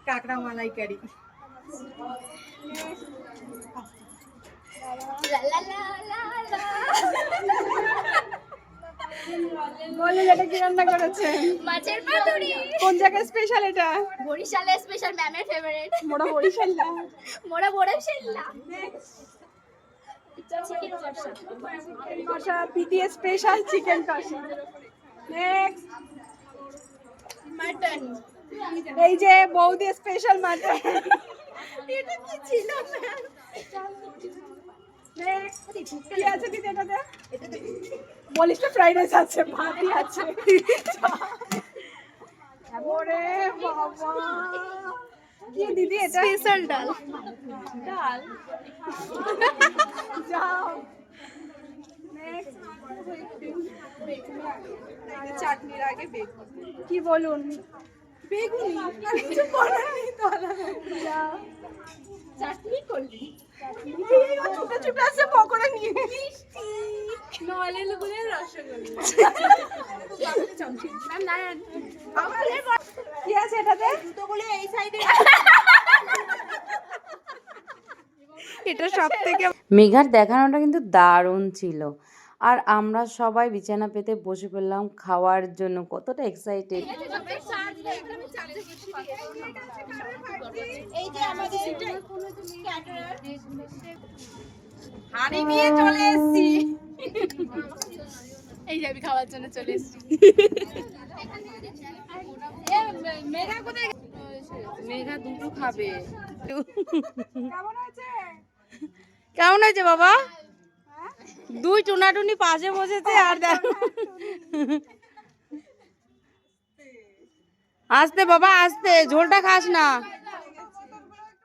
কাঁকড়া মালাইকারি। বলেন এটা কি রান্না করেছেন? মাছের পাতুরি। কোন জায়গায় স্পেশাল এটা? বরিশালের স্পেশাল, ম্যামের ফেভারিট। মোরা বরিশাল্লা। মোরা বরিশাল্লা। চিকেন কষা, পিটি স্পেশাল চিকেন কষা। Next mutton. এই যে বৌদি স্পেশাল মাটন। এটা কি ছিল? নেক্সট কি আছে দিদি এটাতে? বলিস তো ফ্রাইড রাইস আছে, ভাতই আছে। ওরে বাবা, কি দিদি এটা? স্পেশাল ডাল। ডাল। যাও নেক্সট। চাটনির আগে বেগুন। কি বলুন? বেগুনি আর কিছু করার নেই তো। যাও চাটনি করলি। ছোট ছোট আছে পকোড়া নিয়ে। নলেন গুলের রসগোল্লা। কি আছে এটাতে? জুতোগুলো এই সাইডে। এটা সবথেকে মেঘার দেখানোটা কিন্তু দারুণ ছিল। আর আমরা সবাই বিছানা পেতে বসে পড়লাম খাওয়ার জন্য। কতটা এক্সাইটেড! এই যে আমাদের হাঁড়ি নিয়ে চলে এসেছি। এই যে আমি খাওয়ার জন্য চলে এসেছি। মেঘা কোথায়? মেঘা দুটো খাবে। কেমন আছে? কেমন হয়েছে বাবা? দুই টুনাটুনি পাশে বসেছে আর দেখো। আস্তে বাবা আস্তে, ঝোলটা খাস না,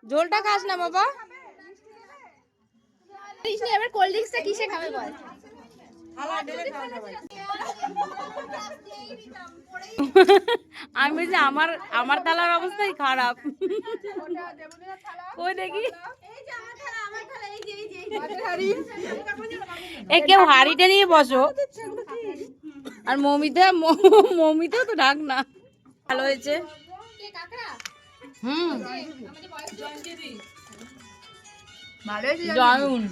ঝোলটা খাস না বাবা। এবার কোল্ড ড্রিঙ্কসটা কিসে খাবে বল? আমি বলছি আমার আমার থালার অবস্থাই খারাপ। ওই দেখি এ কেউ হাড়িটা নিয়ে বসো। আর মমিতেও তো ঢাক না। ভালো হয়েছে। হুম জয়ুন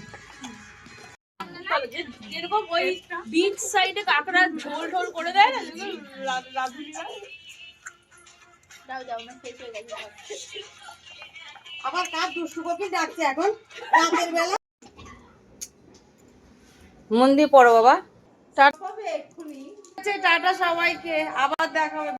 যেরকম ওই বিচ সাইডে কাঁকড়া ঝোল ঝোল করে দেয় না, আবার কার দুষ্টু কপি ডাকছে এখন রাতের বেলা। মন দিয়ে পড়ো বাবা। টাটা সবাইকে, আবার দেখা হবে।